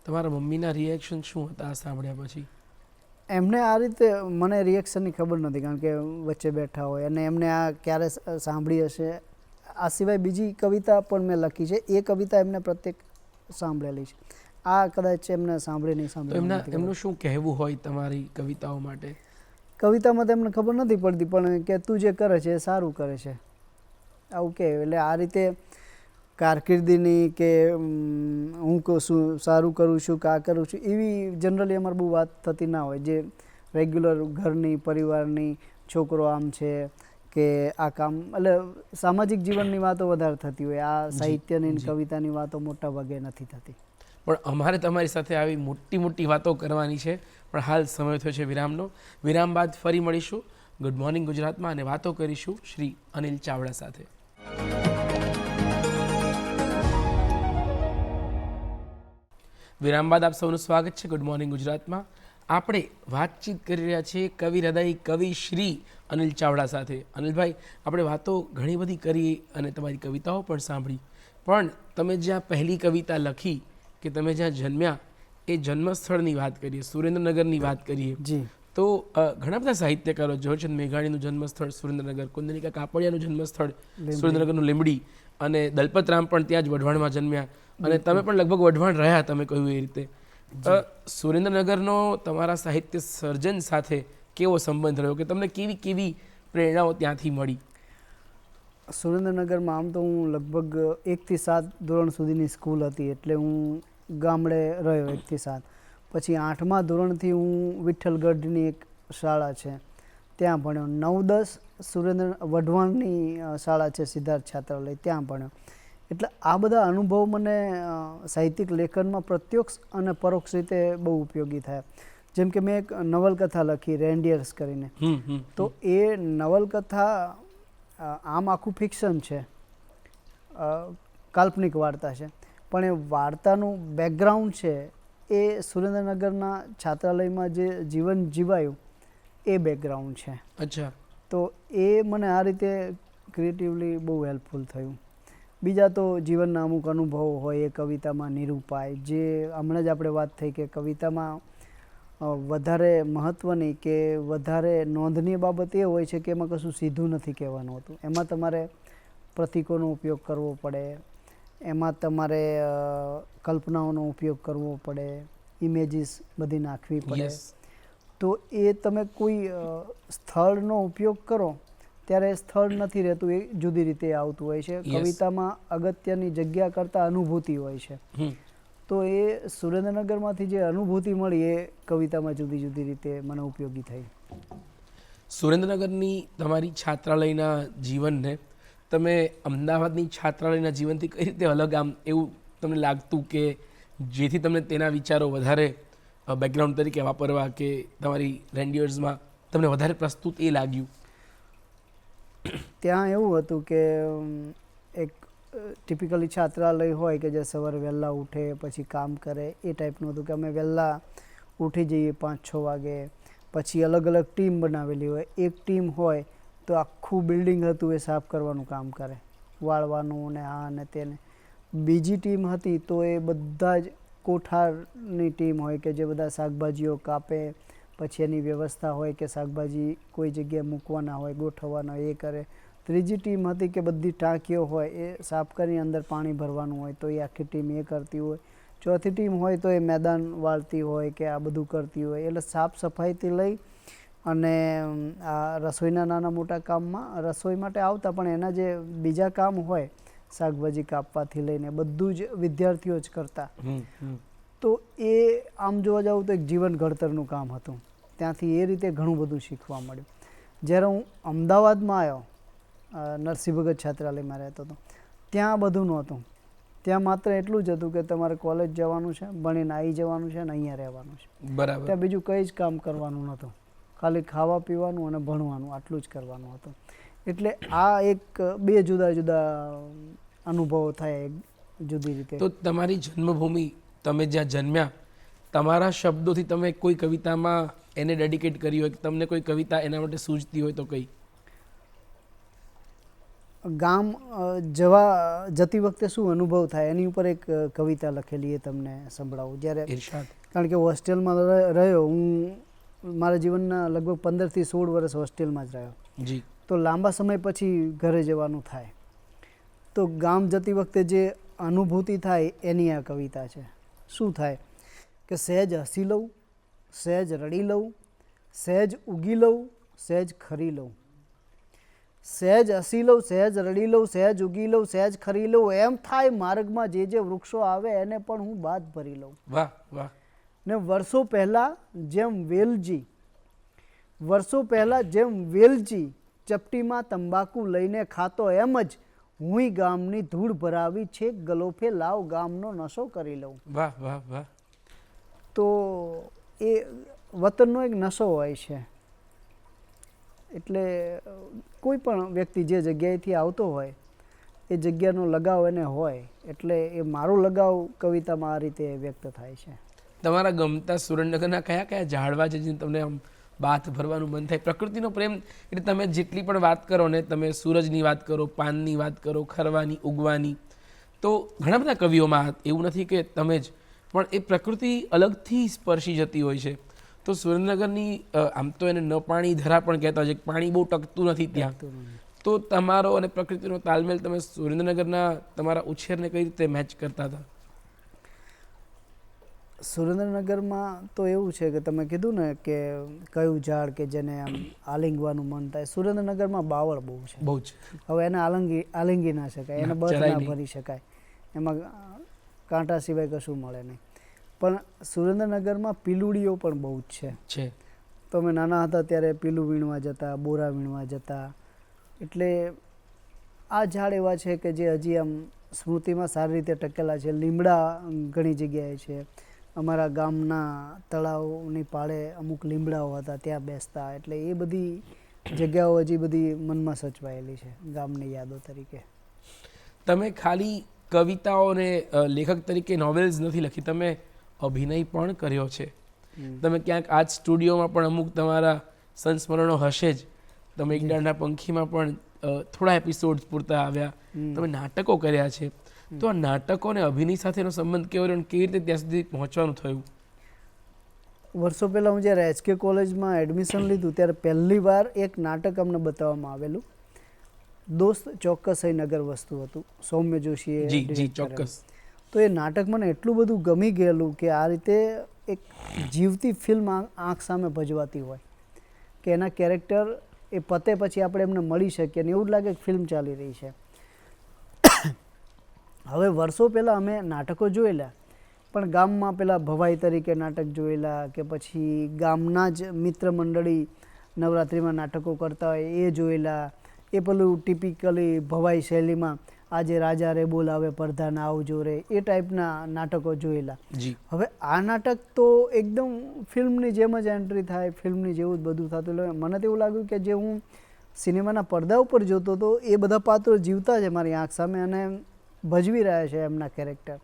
તમારા મમ્મીના રિએક્શન શું હતા આ સાંભળ્યા પછી? એમને આ રીતે મને રિએક્શનની ખબર નથી, કારણ કે વચ્ચે બેઠા હોય અને એમને આ ક્યારે સાંભળી હશે. આ સિવાય બીજી કવિતા પણ મેં લખી છે, એ કવિતા એમને પ્રત્યેક સાંભળેલી છે. આ કદાચ એમને સાંભળી નહીં તો સાંભળી. એમનું શું કહેવું હોય તમારી કવિતાઓ માટે? કવિતામાં તો એમને ખબર નથી પડતી, પણ કે તું જે કરે છે એ સારું કરે છે આવું કે. એટલે આ રીતે કારકિર્દીની કે હું શું સારું કરું છું કે આ કરું છું એવી જનરલી અમારે બહુ વાત થતી ના હોય. જે રેગ્યુલર ઘરની પરિવારની છોકરો આમ છે કે આ કામ, એટલે સામાજિક જીવનની વાતો વધારે થતી હોય. આ સાહિત્યની કવિતાની વાતો મોટા ભાગે નથી થતી. પણ અમારે તમારી સાથે આવી મોટી મોટી વાતો કરવાની છે, પણ હાલ સમય થયો છે વિરામનો. વિરામ બાદ ફરી મળીશું ગુડ મોર્નિંગ ગુજરાતમાં અને વાતો કરીશું શ્રી અનિલ ચાવડા સાથે. વિરામ બાદ આપ સૌનું સ્વાગત છે ગુડ મોર્નિંગ ગુજરાતમાં. આપણે વાતચીત કરી રહ્યા છીએ કવિ હૃદય કવિ શ્રી અનિલ ચાવડા સાથે. અનિલભાઈ, આપણે વાતો ઘણી બધી કરી અને તમારી કવિતાઓ પણ સાંભળી, પણ તમે જ્યાં પહેલી કવિતા લખી કે તમે જ્યાં જન્મ્યા એ જન્મસ્થળની વાત કરીએ, સુરેન્દ્રનગરની વાત કરીએ, જી, તો ઘણા બધા સાહિત્યકારો, ઝવેરચંદ મેઘાણીનું જન્મસ્થળ સુરેન્દ્રનગર, કુંદનિકા કાપડિયાનું જન્મસ્થળ સુરેન્દ્રનગરનું લીંબડી, અને દલપતરામ પણ ત્યાં જ વઢવાણમાં જન્મ્યા, અને તમે પણ લગભગ વઢવાણ રહ્યા તમે કહ્યું એ રીતે. સુરેન્દ્રનગરનો તમારા સાહિત્ય સર્જન સાથે કેવો સંબંધ રહ્યો કે તમને કેવી કેવી પ્રેરણાઓ ત્યાંથી મળી? સુરેન્દ્રનગરમાં આમ તો હું લગભગ 1 થી 7 ધોરણ સુધીની સ્કૂલ હતી, એટલે હું ગામડે રહ્યો 1 થી 7. પછી 8મા ધોરણથી હું વિઠ્ઠલગઢની એક શાળા છે ત્યાં ભણ્યો. 9-10 વઢવાણની શાળા છે સિદ્ધાર્થ છાત્રાલય, ત્યાં ભણ્યો. એટલે આ બધા અનુભવ મને સાહિત્યિક લેખનમાં પ્રત્યક્ષ અને પરોક્ષ રીતે બહુ ઉપયોગી થયા. જેમ કે મેં એક નવલકથા લખી રેન્ડિયર્સ કરીને, તો એ નવલકથા આમ આખું ફિક્શન છે, કાલ્પનિક વાર્તા છે, પણ એ વાર્તાનું બેકગ્રાઉન્ડ છે એ સુરેન્દ્રનગરના છાત્રાલયમાં જે જીવન જીવાયું એ બેકગ્રાઉન્ડ છે. અચ્છા. તો એ મને આ રીતે ક્રિએટિવલી બહુ હેલ્પફુલ થયું. બીજા તો જીવનના અમુક અનુભવો હોય એ કવિતામાં નિરૂપાય. જે હમણાં જ આપણે વાત થઈ કે કવિતામાં વધારે મહત્ત્વની કે વધારે નોંધનીય બાબત એ હોય છે કે એમાં કશું સીધું નથી કહેવાનું હોતું. એમાં તમારે પ્રતીકોનો ઉપયોગ કરવો પડે, એમાં તમારે કલ્પનાઓનો ઉપયોગ કરવો પડે, ઇમેજીસ બધી નાખવી પડે. તો એ તમે કોઈ સ્થળનો ઉપયોગ કરો ત્યારે સ્થળ નથી રહેતું, એ જુદી રીતે આવતું હોય છે. કવિતામાં અગત્યની જગ્યા કરતાં અનુભૂતિ હોય છે. તો એ સુરેન્દ્રનગરમાંથી જે અનુભૂતિ મળી એ કવિતામાં જુદી જુદી રીતે મને ઉપયોગી થઈ. સુરેન્દ્રનગરની તમારી છાત્રાલયના જીવનને તમે અમદાવાદની છાત્રાલયના જીવનથી કઈ રીતે અલગ, આમ એવું તમને લાગતું કે જેથી તમને તેના વિચારો વધારે બેકગ્રાઉન્ડ તરીકે વાપરવા કે તમારી રેન્ડિયર્સમાં તમને વધારે પ્રસ્તુત એ લાગ્યું? ત્યાં એવું હતું કે એક ટિપિકલી છાત્રાલય હોય કે જે સવારે વહેલા ઉઠે પછી કામ કરે એ ટાઈપનું હતું. કે અમે વહેલા ઉઠી જઈએ 5-6 વાગે, પછી અલગ અલગ ટીમ બનાવેલી હોય. એક ટીમ હોય તો આખું બિલ્ડિંગ હતું એ સાફ કરવાનું કામ કરે, વાળવાનું ને આ ને તેને. બીજી ટીમ હતી તો એ બધા જ કોઠારની ટીમ હોય કે જે બધા શાકભાજીઓ કાપે, પછી એની વ્યવસ્થા હોય કે શાકભાજી કોઈ જગ્યાએ મૂકવાના હોય, ગોઠવવાના હોય, એ કરે. ત્રીજી ટીમ હતી કે બધી ટાંકીઓ હોય એ સાફ કરી અંદર પાણી ભરવાનું હોય તો એ આખી ટીમ એ કરતી હોય. ચોથી ટીમ હોય તો એ મેદાન વાળતી હોય કે આ બધું કરતી હોય. એટલે સાફ સફાઈથી લઈ અને આ રસોઈના નાના મોટા કામમાં રસોઈ માટે આવતા, પણ એના જે બીજા કામ હોય શાકભાજી કાપવાથી લઈને બધું જ વિદ્યાર્થીઓ જ કરતા. તો એ આમ જોવા જાવ તો એક જીવન ઘડતરનું કામ હતું. ત્યાંથી એ રીતે ઘણું બધું શીખવા મળ્યું. જ્યારે હું અમદાવાદમાં આવ્યો, નરસિંહ ભગત છાત્રાલયમાં રહેતો હતો, ત્યાં બધું નહોતું. ત્યાં માત્ર એટલું જ હતું કે તમારે કોલેજ જવાનું છે, ભણીને આવી જવાનું છે અને અહીંયા રહેવાનું છે. બરાબર. ત્યાં બીજું કંઈ જ કામ કરવાનું નહોતું, ખાલી ખાવા પીવાનું અને ભણવાનું, આટલું જ કરવાનું હતું. એટલે આ એક 2 જુદા જુદા અનુભવો થયા એક જુદી રીતે. તો તમારી જન્મભૂમિ, તમે જ્યાં જન્મ્યા, તમારા શબ્દોથી તમે કોઈ કવિતામાં એને ડેડિકેટ કરી હોય, તમને કોઈ કવિતા એના માટે સૂઝતી હોય તો કઈ? ગામ જતી વખતે શું અનુભવ થાય એની ઉપર એક કવિતા લખેલી, એ તમને સંભળાવું. જ્યારે કારણ કે હોસ્ટેલમાં રહ્યો હું, મારા જીવનના લગભગ 15 થી 16 વર્ષ હોસ્ટેલમાં જ રહ્યો. જી. તો લાંબા સમય પછી ઘરે જવાનું થાય, તો ગામ જતી વખતે જે અનુભૂતિ થાય એની આ કવિતા છે. શું થાય કે સહેજ હસી લઉં, સહેજ રડી લઉં, સહેજ ઉગી લઉં, સહેજ ખરી લઉં. સહેજ હસી લઉં, સહેજ રડી લઉં, સહેજ ઉગી લઉં, સહેજ ખરી લઉં. એમ થાય માર્ગમાં જે જે વૃક્ષો આવે એને પણ હું બાદ ભરી લઉં. વાહ વાહ. ને વર્ષો પહેલાં જેમ વેલજી ચપટીમાં તંબાકુ લઈને ખાતો, એમ જ હુંય ગામની ધૂળ ભરાવી છે, ગલોફે લાવ ગામનો નશો કરી લઉં. વાહ વાહ વાહ. તો એ વતનનો એક નશો હોય છે. એટલે કોઈ પણ વ્યક્તિ જે જગ્યાએથી આવતો હોય એ જગ્યાનો લગાવ એને હોય, એટલે એ મારો લગાવ કવિતામાં આ રીતે વ્યક્ત થાય છે. તમારા ગમતા સુરેન્દ્રનગરના કયા કયા ઝાડવા છે જેને તમને આમ બાથ ભરવાનું મન થાય? પ્રકૃતિનો પ્રેમ એટલે તમે જેટલી પણ વાત કરો ને, તમે સૂરજની વાત કરો, પાનની વાત કરો, ખરવાની, ઉગવાની, તો ઘણા બધા કવિઓમાં એવું નથી કે તમે જ, પણ એ પ્રકૃતિ અલગથી સ્પર્શી જતી હોય છે. તો સુરેન્દ્રનગરની આમ તો એને ન પાણી ધરા પણ કહેતા હોય છે, પાણી બહુ ટકતું નથી ત્યાં. તો તમારો અને પ્રકૃતિનો તાલમેલ તમે સુરેન્દ્રનગરના તમારા ઉછેરને કઈ રીતે મેચ કરતા હતા? સુરેન્દ્રનગરમાં તો એવું છે કે તમે કીધું ને કે કયું ઝાડ કે જેને આમ આલિંગવાનું મન થાય. સુરેન્દ્રનગરમાં બાવળ બહુ છે. બહુ જ. હવે એને આલિંગી ના શકાય, એને બથ જરાય ના નહીં. ભરી શકાય, એમાં કાંટા સિવાય કશું મળે નહીં. પણ સુરેન્દ્રનગરમાં પીલુડીઓ પણ બહુ જ છે. છે. તો અમે નાના હતા ત્યારે પીલું વીણવા જતા, બોરા વીણવા જતા. એટલે આ ઝાડ એવા છે કે જે હજી આમ સ્મૃતિમાં સારી રીતે ટકેલા છે. લીમડા ઘણી જગ્યાએ છે. અમારા ગામના તળાવની પાળે અમુક લીમડાઓ હતા, ત્યાં બેસતા. એટલે એ બધી જગ્યાઓ હજી બધી મનમાં સચવાયેલી છે ગામની યાદો તરીકે. તમે ખાલી કવિતાઓને લેખક તરીકે નોવેલ્સ નથી લખી, તમે અભિનય પણ કર્યો છે. તમે ક્યાંક આજ સ્ટુડિયોમાં પણ અમુક તમારા સંસ્મરણો હશે જ. તમે એક ડાળના પંખીમાં પણ થોડા એપિસોડ્સ પૂરતા આવ્યા. તમે નાટકો કર્યા છે. તો આ નાટકો અને અભિનય સાથેનો સંબંધ કેવો રહ્યો અને કેવી રીતે ત્યાં સુધી પહોંચવાનું થયું? વર્ષો પહેલાં હું જ્યારે HK કોલેજમાં એડમિશન લીધું ત્યારે પહેલી વાર એક નાટક અમને બતાવવામાં આવેલું. દોસ્ત ચોક્કસ નગર વસ્તુ હતું, સૌમ્ય જોશીએ જી direct કરેલું. ચોક્કસ. તો એ નાટક મને એટલું બધું ગમી ગયેલું કે આ રીતે એક જીવતી ફિલ્મ આંખ સામે ભજવાતી હોય કે એના કેરેક્ટર એ પતે પછી આપણે એમને મળી શકીએ ને એવું જ લાગે કે ફિલ્મ ચાલી રહી છે. હવે વર્ષો પહેલાં અમે નાટકો જોયેલા, પણ ગામમાં પેલા ભવાઈ તરીકે નાટક જોયેલા કે પછી ગામના જ મિત્ર મંડળી નવરાત્રિમાં નાટકો કરતા હોય એ જોયેલા. એ પેલું ટિપિકલી ભવાઈ શૈલીમાં આજે રાજા રે બોલાવે પરધાન આવજો રે, એ ટાઈપના નાટકો જોયેલા. જી. હવે આ નાટક તો એકદમ ફિલ્મની જેમ જ એન્ટ્રી થાય, ફિલ્મની જેવું જ બધું થતું. એટલે મને તો એવું લાગ્યું કે જે હું સિનેમાના પડદા ઉપર જોતો હતો એ બધા પાત્રો જીવતા છે મારી આંખ સામે અને ભજવી રહ્યા છે એમના કેરેક્ટર.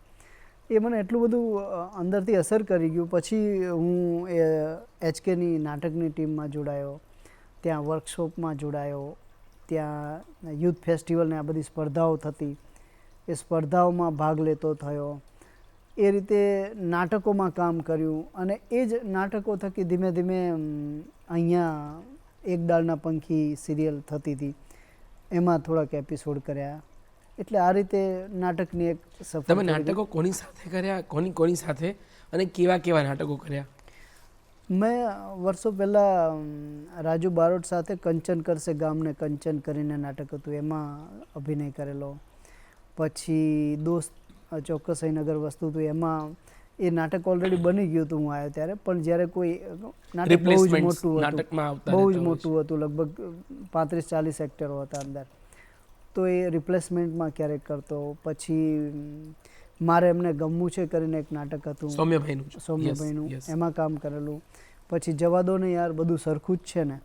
એ મને એટલું બધું અંદરથી અસર કરી ગયું. પછી હું એ HKની નાટકની ટીમમાં જોડાયો, ત્યાં વર્કશોપમાં જોડાયો, ત્યાં યુથ ફેસ્ટિવલને આ બધી સ્પર્ધાઓ થતી, એ સ્પર્ધાઓમાં ભાગ લેતો થયો. એ રીતે નાટકોમાં કામ કર્યું અને એ જ નાટકો થકી ધીમે ધીમે અહીંયા એક ડાળના પંખી સિરિયલ થતી હતી, એમાં થોડાક એપિસોડ કર્યા. એટલે આ રીતે નાટકની એક સફર. તમે નાટકો કોની સાથે કર્યા, કોની સાથે, અને કેવા કેવા નાટકો કર્યા? મેં વર્ષો પહેલાં રાજુ બારોટ સાથે કંચન કરશે ગામને કંચન કરીને નાટક હતું, એમાં અભિનય કરેલો. પછી દોસ્ત ચોક્કસ નગર વસ્તુ હતું, એમાં એ નાટક ઓલરેડી બની ગયું હતું હું આવ્યો ત્યારે. પણ જ્યારે કોઈ નાટક બહુ જ મોટું હતું, બહુ જ મોટું હતું, લગભગ 35-40 એક્ટરો હતા અંદર, તો એ રિપ્લેસમેન્ટમાં ક્યારેક કરતો. પછી મારે એમને ગમવું છે કરીને એક નાટક હતું સૌમ્યભાઈનું, એમાં કામ કરેલું. પછી જવા દો ને યાર બધું સરખું જ છે ને,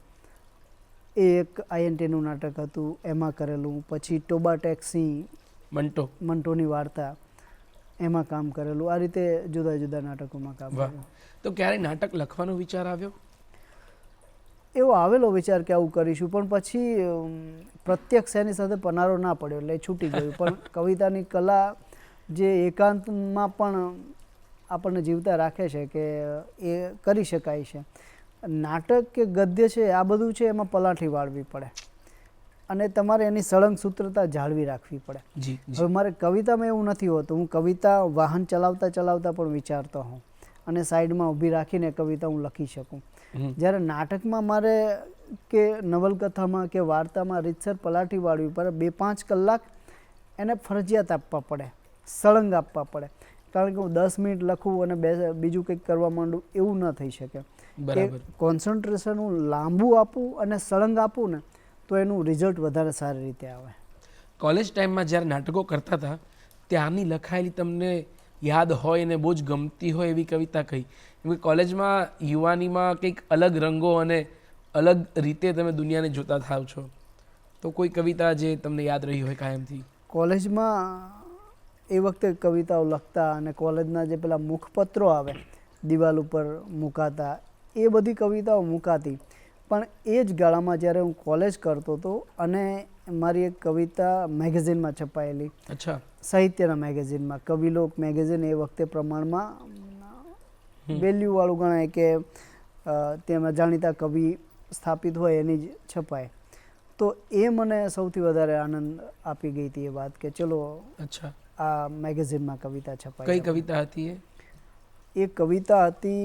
એ એક INTનું નાટક હતું, એમાં કરેલું. પછી ટોબા ટેક્સી મંટોની વાર્તા, એમાં કામ કરેલું. આ રીતે જુદા જુદા નાટકોમાં કામ કરેલું. તો ક્યારે નાટક લખવાનો વિચાર આવ્યો? એવો આવેલો વિચાર કે આવું કરીશું, પણ પછી પ્રત્યક્ષ એની સાથે પનારો ના પડ્યો એટલે છૂટી ગયું. પણ કવિતાની કલા જે એકાંતમાં પણ આપણને જીવતા રાખે છે કે એ કરી શકાય છે. નાટક કે ગદ્ય છે આ બધું છે, એમાં પલાઠી વાળવી પડે અને તમારે એની સળંગ સૂત્રતા જાળવી રાખવી પડે. હવે મારે કવિતામાં એવું નથી હોતું. હું કવિતા વાહન ચલાવતા ચલાવતા પણ વિચારતો હોઉં અને સાઈડમાં ઊભી રાખીને કવિતા હું લખી શકું. જ્યારે નાટકમાં મારે કે નવલકથામાં કે વાર્તામાં રીતસર પલાઠી વાળવી પડે, 2-5 કલાક એને ફરજિયાત આપવા પડે, સળંગ આપવા પડે. કારણ કે હું 10 મિનિટ લખું અને બીજું કંઈક કરવા માંડું એવું ન થઈ શકે. કે કોન્સન્ટ્રેશન હું લાંબુ આપું અને સળંગ આપું ને તો એનું રિઝલ્ટ વધારે સારી રીતે આવે. કોલેજ ટાઈમમાં જ્યારે નાટકો કરતા હતા ત્યારની લખાયેલી તમને યાદ હોય અને બહુ જ ગમતી હોય એવી કવિતા કઈ? કેમ કે કોલેજમાં યુવાનીમાં કંઈક અલગ રંગો અને અલગ રીતે તમે દુનિયાને જોતા થાવ છો, તો કોઈ કવિતા જે તમને યાદ રહી હોય કાયમથી? કોલેજમાં એ વખતે કવિતાઓ લખતા અને કોલેજના જે પેલા મુખપત્રો આવે દિવાલ ઉપર મુકાતા, એ બધી કવિતાઓ મુકાતી. પણ એ જ ગાળામાં જ્યારે હું કોલેજ કરતો હતો અને મારી એક કવિતા મેગેઝિનમાં છપાયેલી. અચ્છા. સાહિત્યના મેગેઝિનમાં, કવિલોક મેગેઝિન એ વખતે પ્રમાણમાં વેલ્યુવાળું ગણાય કે તેમાં જાણીતા કવિ સ્થાપિત હોય એની જ છપાય. તો એ મને સૌથી વધારે આનંદ આપી ગઈ હતી એ વાત કે ચલો અચ્છા આ મેગેઝિનમાં કવિતા છપાય. કઈ કવિતા હતી એ? એ કવિતા હતી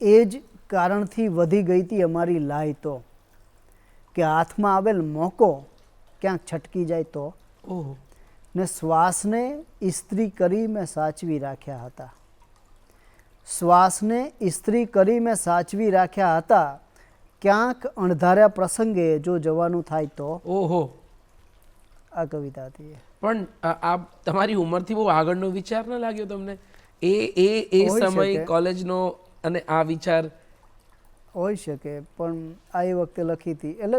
એ જ કારણથી વધી ગઈ હતી અમારી લાય તો, કે હાથમાં આવેલ મોકો ક્યાંક છટકી જાય તો, ઓહો, ને શ્વાસને ઇસ્ત્રી કરી મેં સાચવી રાખ્યા હતા. શ્વાસને ઇસ્ત્રી કરી મેં સાચવી રાખ્યા હતા, ક્યાંક અણધાર્યા પ્રસંગે જો જવાનું થાય તો. ઓહો. આ કવિતા હતી. પણ આ તમારી ઉંમરથી બહુ આગળનો વિચાર ન લાગ્યો તમને? એ હોઈ સમય શકે. કોલેજનો અને આ વિચાર? હોઈ શકે, પણ આ એ વખતે લખી હતી. એટલે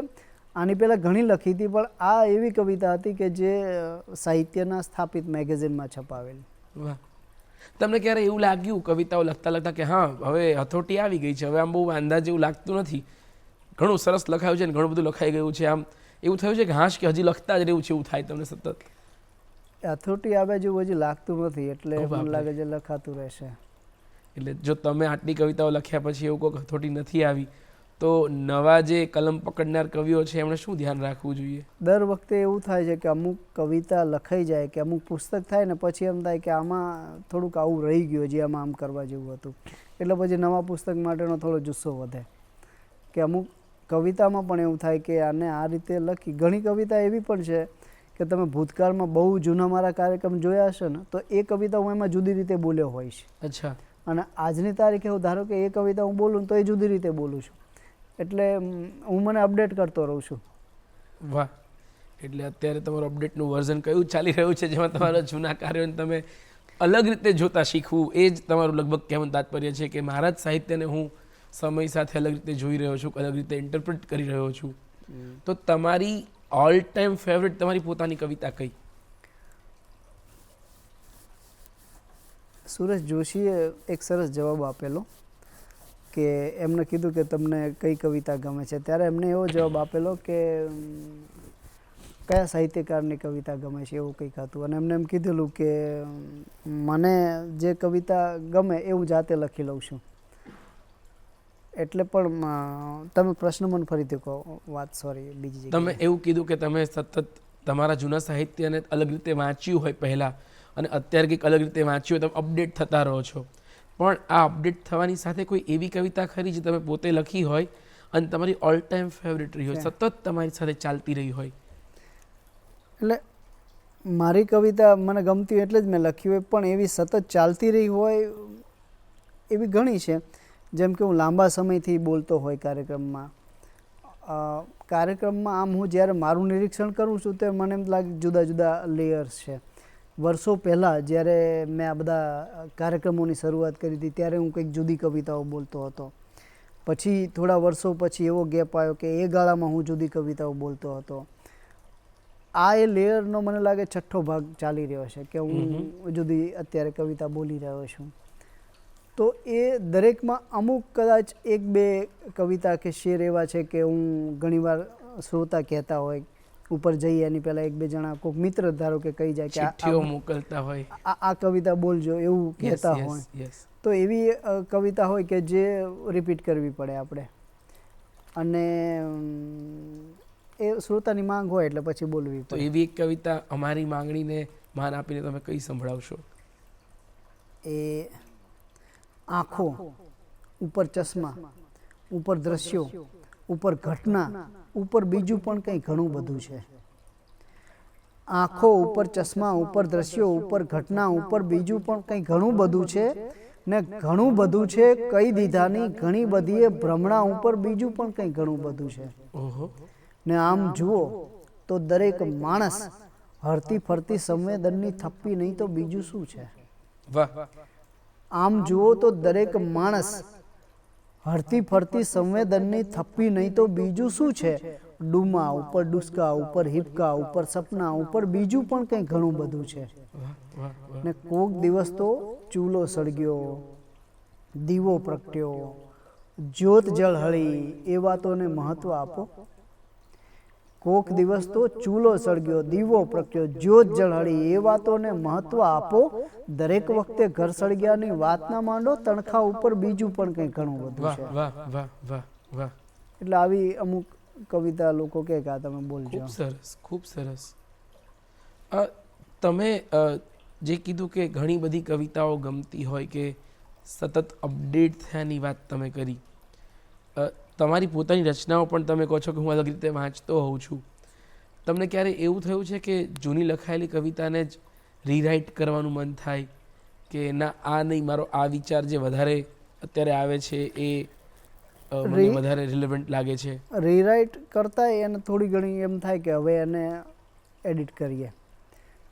આની પહેલાં ઘણી લખી હતી, પણ આ એવી કવિતા હતી કે જે સાહિત્યના સ્થાપિત મેગેઝિનમાં છપાવેલી. વાહ. તમને ક્યારે એવું લાગ્યું કવિતાઓ લખતા લખતા કે હા હવે હથોટી આવી ગઈ છે, હવે આમ બહુ અંદાજ જેવું લાગતું નથી, ઘણું સરસ લખાયું છે ને ઘણું બધું લખાઈ ગયું છે, આમ એવું થયું છે કે હાશ કે હજી લખતા જ રહેવું છે એવું થાય તમને સતત? અથોટી આવે જેવું હજી લાગતું નથી, એટલે ઓ મને બાપરે. લાગે છે લખાતું રહેશે. એટલે જો તમે આટલી કવિતાઓ લખ્યા પછી એવું કોઈ હથોટી નથી આવી તો નવા જે કલમ પકડનાર કવિઓ છે એમણે શું ધ્યાન રાખવું જોઈએ? દર વખતે એવું થાય છે કે અમુક કવિતા લખાઈ જાય કે અમુક પુસ્તક થાય ને પછી એમ થાય કે આમાં થોડુંક આવું રહી ગયું, જે આમાં આમ કરવા જેવું હતું, એટલે પછી નવા પુસ્તક માટેનો થોડો જુસ્સો વધે. કે અમુક કવિતામાં પણ એવું થાય કે આને આ રીતે લખી. ઘણી કવિતા એવી પણ છે કે તમે ભૂતકાળમાં બહુ જૂના મારા કાર્યક્રમ જોયા હશે ને, તો એ કવિતા હું એમાં જુદી રીતે બોલ્યો હોઈશ, અચ્છા. અને આજની તારીખે હું ધારો કે એ કવિતા હું બોલું તો એ જુદી રીતે બોલું છું, એટલે હું મને અપડેટ કરતો રહું છું. વાહ. એટલે અત્યારે તમારું અપડેટનું વર્ઝન કયું ચાલી રહ્યું છે જેમાં તમારા જૂના કાર્યોને તમે અલગ રીતે જોતા શીખવું, એ જ તમારું લગભગ કહેવાનું તાત્પર્ય છે કે મારા જ સાહિત્યને હું સમય સાથે અલગ રીતે જોઈ રહ્યો છું, અલગ રીતે ઇન્ટરપ્રિટ કરી રહ્યો છું. તો તમારી ઓલ ટાઈમ ફેવરેટ તમારી પોતાની કવિતા કઈ? સુરેશ જોશીએ એક સરસ જવાબ આપેલો કે એમને કીધું કે તમને કઈ કવિતા ગમે છે, ત્યારે એમને એવો જવાબ આપેલો કે કયા સાહિત્યકારની કવિતા ગમે છે, એવું કંઈક હતું. અને એમને એમ કીધેલું કે મને જે કવિતા ગમે એ હું જાતે લખી લઉં છું. એટલે પણ તમે પ્રશ્ન મને ફરીથી કહો, વાત સોરી બીજી જગ્યાએ. તમે એવું કીધું કે તમે સતત તમારા જૂના સાહિત્યને અલગ રીતે વાંચ્યું હોય પહેલાં અને અત્યારે કંઈક અલગ રીતે વાંચ્યું હોય, તમે અપડેટ થતા રહો છો, પણ આ અપડેટ થવાની સાથે કોઈ એવી કવિતા ખરી જે તમે પોતે લખી હોય અને તમારી ઓલ ટાઈમ ફેવરેટ રહી હોય, સતત તમારી સાથે ચાલતી રહી હોય? એટલે મારી કવિતા મને ગમતી એટલે જ મેં લખી હોય, પણ એવી સતત ચાલતી રહી હોય એવી ઘણી છે. જેમ કે હું લાંબા સમયથી બોલતો હોય કાર્યક્રમમાં, આમ હું જ્યારે મારું નિરીક્ષણ કરું છું તો મને એમ લાગે જુદા જુદા લેયર્સ છે. વર્ષો પહેલાં જ્યારે મેં આ બધા કાર્યક્રમોની શરૂઆત કરી હતી ત્યારે હું કંઈક જુદી કવિતાઓ બોલતો હતો. પછી થોડા વર્ષો પછી એવો ગેપ આવ્યો કે એ ગાળામાં હું જુદી કવિતાઓ બોલતો હતો. આ એ લેયરનો મને લાગે છઠ્ઠો ભાગ ચાલી રહ્યો છે કે હું જુદી અત્યારે કવિતા બોલી રહ્યો છું. તો એ દરેકમાં અમુક કદાચ એક બે કવિતા કે શેર એવા છે કે હું ઘણીવાર શ્રોતા કહેતા હોય, ઉપર જઈએ એની પહેલાં એક બે જણા કોઈક મિત્ર ધારો કે કહી જાય કે ચિઠ્ઠીઓ મોકલતા હોય, આ કવિતા બોલજો એવું કહેતા હોય, તો એવી કવિતા હોય કે જે રિપીટ કરવી પડે આપણે, અને એ શ્રોતાની માંગ હોય એટલે પછી બોલવી તો પડે. એવી એક કવિતા અમારી માંગણીને માન આપીને તમે કઈ સંભળાવશો? એ આંખો ઉપર ચશ્મા, ઉપર દ્રશ્યો, ઉપર ઘટના, ઉપર બીજું પણ કંઈ ઘણું બધું છે. આંખો ઉપર ચશ્મા, ઉપર દ્રશ્યો, ઉપર ઘટના, ઉપર બીજું પણ કંઈ ઘણું બધું છે, ને ઘણું બધું છે કહી દીધાની ઘણી બધીએ ભ્રમણા, ઉપર બીજું પણ કંઈ ઘણું બધું છે. ઓહો. ને આમ જુઓ તો દરેક માણસ હરતી ફરતી સંવેદનની થપ્પી, નહીં તો બીજું શું છે. વાહ. આમ જુઓ તો દરેક માણસ હરતી ફરતી સંવેદનની થપ્પી, નહીં તો બીજું શું છે. ડૂમા, ઉપર ડુસકા, ઉપર હિપકા, ઉપર સપના, ઉપર બીજું પણ કંઈ ઘણું બધું છે. ને કોક દિવસ તો ચૂલો સળગ્યો, દીવો પ્રગટ્યો, જ્યોત જળહળી, એ વાતોને મહત્વ આપો. કોક દિવસ તો ચૂલો સળગ્યો, દીવો પ્રગટ્યો, જ્યોત જળહળી, એ વાતોને મહત્વ આપો. દરેક વખતે ઘર સળગ્યાની વાત ના માંડો, તણખા ઉપર બીજું પણ કંઈ ઘણું બધું છે. વાહ વાહ વાહ વાહ. એટલે આવી અમુક કવિતા લોકો કહે કે આ તમે બોલજો. ખૂબ સરસ, ખૂબ સરસ. તમે જે કીધું કે ઘણી બધી કવિતાઓ ગમતી હોય કે સતત અપડેટ થયાની વાત તમે કરી. તમારી પોતાની રચનાઓ પણ તમે કહો છો કે હું અલગ રીતે વાંચતો હોઉં છું. તમને ક્યારે એવું થયું છે કે જૂની લખાયેલી કવિતાને જ રીરાઇટ કરવાનું મન થાય કે ના આ નહીં, મારો આ વિચાર જે વધારે અત્યારે આવે છે એ મને વધારે રિલેવન્ટ લાગે છે? રીરાઇટ કરતાં એને થોડી ઘણી એમ થાય કે હવે એને એડિટ કરીએ,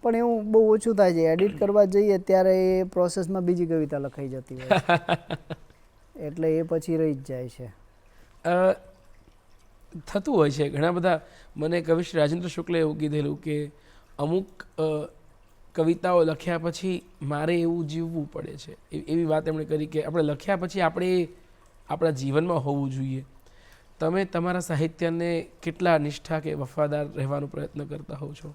પણ એવું બહુ ઓછું થાય છે. એડિટ કરવા જઈએ ત્યારે એ પ્રોસેસમાં બીજી કવિતા લખાઈ જતી હોય છે. એટલે એ પછી રહી જ જાય છે. થતું હોય છે ઘણા બધા. મને કવિશ્રી રાજેન્દ્ર શુક્લે એવું કીધેલું કે અમુક કવિતાઓ લખ્યા પછી મારે એવું જીવવું પડે છે. એવી વાત એમણે કરી કે આપણે લખ્યા પછી આપણે આપણા જીવનમાં હોવું જોઈએ. તમે તમારા સાહિત્યને કેટલા નિષ્ઠા કે વફાદાર રહેવાનો પ્રયત્ન કરતા હોવ છો?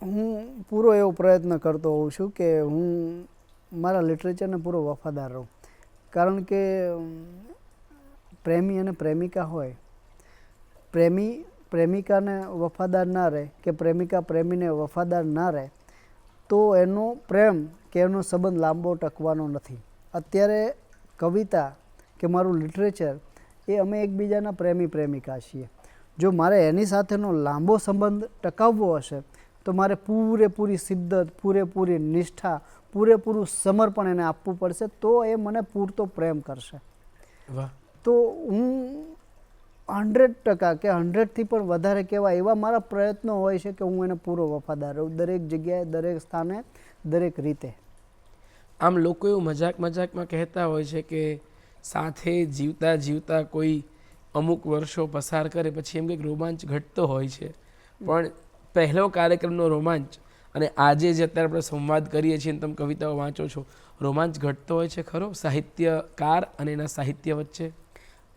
હું પૂરો એવો પ્રયત્ન કરતો હોઉં છું કે હું મારા લિટરેચરને પૂરો વફાદાર રહું. કારણ કે પ્રેમી અને પ્રેમિકા હોય, પ્રેમી પ્રેમિકાને વફાદાર ના રહે કે પ્રેમિકા પ્રેમીને વફાદાર ના રહે તો એનો પ્રેમ કે એનો સંબંધ લાંબો ટકવાનો નથી. અત્યારે કવિતા કે મારું લિટરેચર એ અમે એકબીજાના પ્રેમી પ્રેમિકા છીએ. જો મારે એની સાથેનો લાંબો સંબંધ ટકાવવો હશે તો મારે પૂરેપૂરી શિદ્દત, પૂરેપૂરી નિષ્ઠા, પૂરેપૂરું સમર્પણ એને આપવું પડશે, તો એ મને પૂરતો પ્રેમ કરશે. વાહ! તો હું 100% કે 100થી પણ વધારે કહેવાય એવા મારા પ્રયત્નો હોય છે કે હું એને પૂરો વફાદાર રહું, દરેક જગ્યાએ, દરેક સ્થાને, દરેક રીતે. આમ લોકો એવું મજાકમાં કહેતા હોય છે કે સાથે જીવતા જીવતા કોઈ અમુક વર્ષો પસાર કરે પછી એમ કંઈક રોમાંચ ઘટતો હોય છે. પણ પહેલો કાર્યક્રમનો રોમાંચ અને આજે જે અત્યારે આપણે સંવાદ કરીએ છીએ તમે કવિતાઓ વાંચો છો, રોમાંચ ઘટતો હોય છે ખરો સાહિત્યકાર અને એના સાહિત્ય વચ્ચે?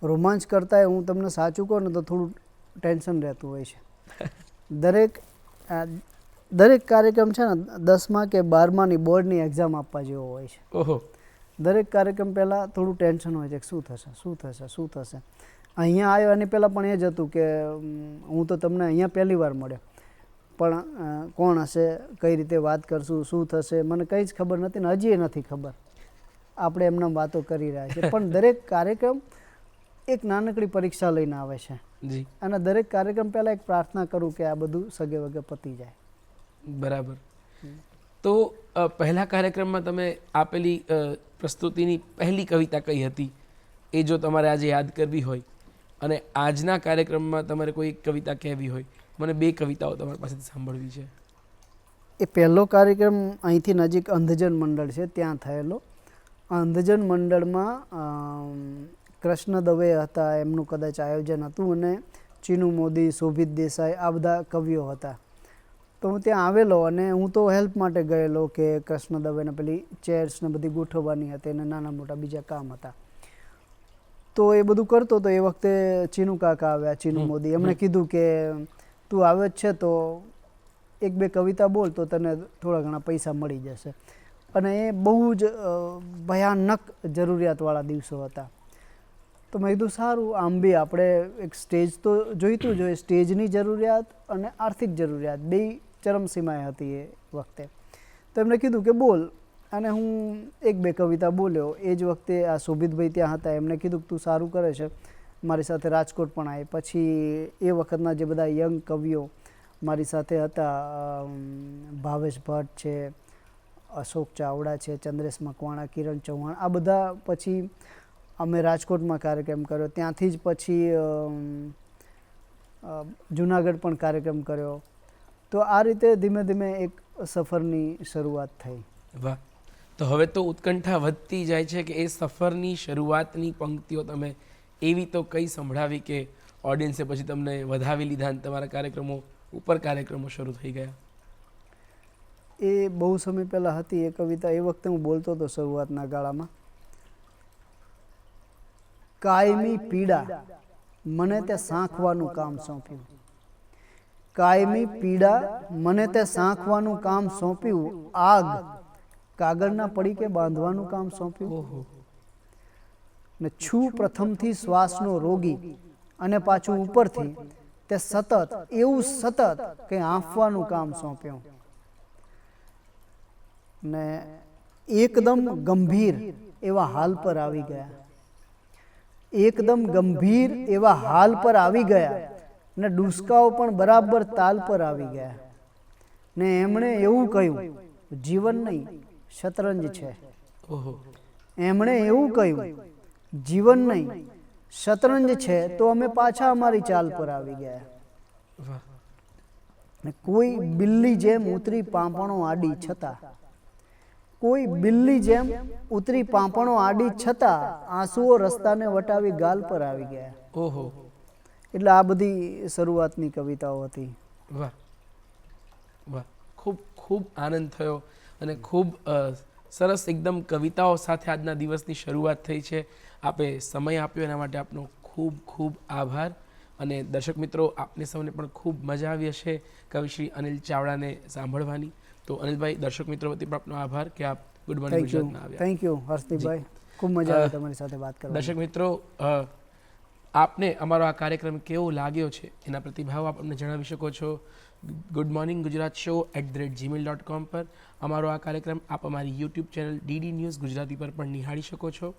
રોમાંચ કરતાં હું તમને સાચું કહું ને તો થોડું ટેન્શન રહેતું હોય છે. દરેક કાર્યક્રમ છે ને 10મા કે 12માની બોર્ડની એક્ઝામ આપવા જેવો હોય છે. ઓહો! દરેક કાર્યક્રમ પહેલાં થોડું ટેન્શન હોય છે કે શું થશે, શું થશે, શું થશે. અહીંયા આવ્યો એની પહેલાં પણ એ જ હતું કે હું તો તમને અહીંયા પહેલી વાર મળ્યો, પણ કોણ હશે, કઈ રીતે વાત કરશું, શું થશે, મને કંઈ જ ખબર નથી ને હજી એ નથી ખબર. આપણે એમના વાતો કરી રહ્યા છીએ. પણ દરેક કાર્યક્રમ એક નાનકડી પરીક્ષા લઈને આવે છે. જી. અને દરેક કાર્યક્રમ પહેલાં એક પ્રાર્થના કરું કે આ બધું સગે વગે પતી જાય. બરાબર. તો પહેલા કાર્યક્રમમાં તમે આપેલી પ્રસ્તુતિની પહેલી કવિતા કઈ હતી એ જો તમારે આજે યાદ કરવી હોય અને આજના કાર્યક્રમમાં તમારે કોઈ એક કવિતા કહેવી હોય, મને 2 કવિતાઓ તમારી પાસેથી સાંભળવી છે. એ પહેલો કાર્યક્રમ અહીંથી નજીક અંધજન મંડળ છે ત્યાં થયેલો. અંધજન મંડળમાં કૃષ્ણ દવે હતા, એમનું કદાચ આયોજન હતું, અને ચીનુ મોદી, શોભિત દેસાઈ આ બધા કવિઓ હતા. તો હું ત્યાં આવેલો અને હું તો હેલ્પ માટે ગયેલો કે કૃષ્ણ દવેને પેલી ચેર્સને બધી ગોઠવવાની હતી અને નાના મોટા બીજા કામ હતા. તો એ બધું કરતો તો એ વખતે ચીનુ કાકા આવ્યા, ચીનુ મોદી. એમણે કીધું કે તું આવે જ છે તો 1-2 કવિતા બોલ તો તને થોડા ઘણા પૈસા મળી જશે. અને એ બહુ જ ભયાનક જરૂરિયાતવાળા દિવસો હતા. તો મેં કીધું સારું, આમ બી આપણે એક સ્ટેજ તો જોઈતું જ હોય. સ્ટેજની જરૂરિયાત અને આર્થિક જરૂરિયાત બેય ચરમસીમાએ હતી એ વખતે. તો એમણે કીધું કે બોલ, અને હું 1-2 કવિતા બોલ્યો. એ જ વખતે આ શોભિતભાઈ ત્યાં હતા, એમણે કીધું કે તું સારું કરે છે, મારી સાથે રાજકોટ પણ આવે. પછી એ વખતના જે બધા યંગ કવિઓ મારી સાથે હતા, ભાવેશ ભટ્ટ છે, અશોક ચાવડા છે, ચંદ્રેશ મકવાણા, કિરણ ચૌહાણ, આ બધા પછી અમે રાજકોટમાં કાર્યક્રમ કર્યો. ત્યાંથી જ પછી જુનાગઢ પણ કાર્યક્રમ કર્યો. તો આ રીતે ધીમે ધીમે એક સફરની શરૂઆત થઈ. વાહ! તો હવે તો ઉત્કંઠા વધતી જાય છે કે એ સફરની શરૂઆતની પંક્તિઓ તમે એવી તો કઈ સંભળાવી કે ઓડિયન્સે પછી તમને વધાવી લીધા અને તમારા કાર્યક્રમો ઉપર કાર્યક્રમો શરૂ થઈ ગયા? એ બહુ સમય પહેલાં હતી એ કવિતા. એ વખતે હું બોલતો હતો શરૂઆતના ગાળામાં. કાયમી પીડા મને તે સાંખવાનું કામ સોંપ્યું. કાયમી પીડા મને તે સાંખવાનું કામ સોંપ્યું. આગ કાગળના પડીકે બાંધવાનું કામ સોંપ્યું. ને છું પ્રથમથી શ્વાસનો રોગી અને પાછું ઉપરથી તે સતત એવું સતત કંઈ આંફવાનું કામ સોંપ્યું. ને એકદમ ગંભીર એવા હાલ પર આવી ગયા. એકદમ ગંભીર એવા હાલ પર આવી ગયા ને ડુસકાઓ પણ બરાબર તાલ પર આવી ગયા ને એમણે એવું કહ્યું, જીવન નહીં શતરંજ છે. ઓહો, એમણે એવું કહ્યું, જીવન નહીં શતરંજ છે. તો અમે પાછા અમારી ચાલ પર આવી ગયા. વાહ, ને કોઈ બિલ્લી જેમ ઉતરી પાંપણો આડી છતાં, કોઈ બિલ્લી જેમ ઉતરી પાંપણો આડી છતાં આંસુઓ રસ્તાને વટાવી ગાલ પર આવી ગયા. ઓહો, એટલે આ બધી શરૂઆતની કવિતાઓ હતી. વાહ વાહ, ખૂબ ખૂબ આનંદ થયો અને ખૂબ સરસ એકદમ કવિતાઓ સાથે આજના દિવસની શરૂઆત થઈ છે. આપે સમય આપ્યો એના માટે આપનો ખૂબ ખૂબ આભાર. અને દર્શક મિત્રો, આપને સૌને પણ ખૂબ મજા આવી હશે કવિ શ્રી અનિલ ચાવડાને સાંભળવાની. તો અનિલભાઈ, દર્શક મિત્રો વતી પણ આપનો આભાર કે આપ ગુડ મોર્નિંગ ગુજરાતના આવ્યા. થેન્ક યુ હર્ષદીપભાઈ, ખૂબ મજા આવી તમારી સાથે વાત કરવાની. દર્શક મિત્રો, આપને અમારો આ કાર્યક્રમ કેવો લાગ્યો છે એના પ્રતિભાવ આપ અમને જણાવી શકો છો ગુડ મોર્નિંગ ગુજરાત show@gmail.com પર. અમારો આ કાર્યક્રમ આપ અમારી YouTube channel DD news Gujarati પર પણ નિહાળી શકો છો.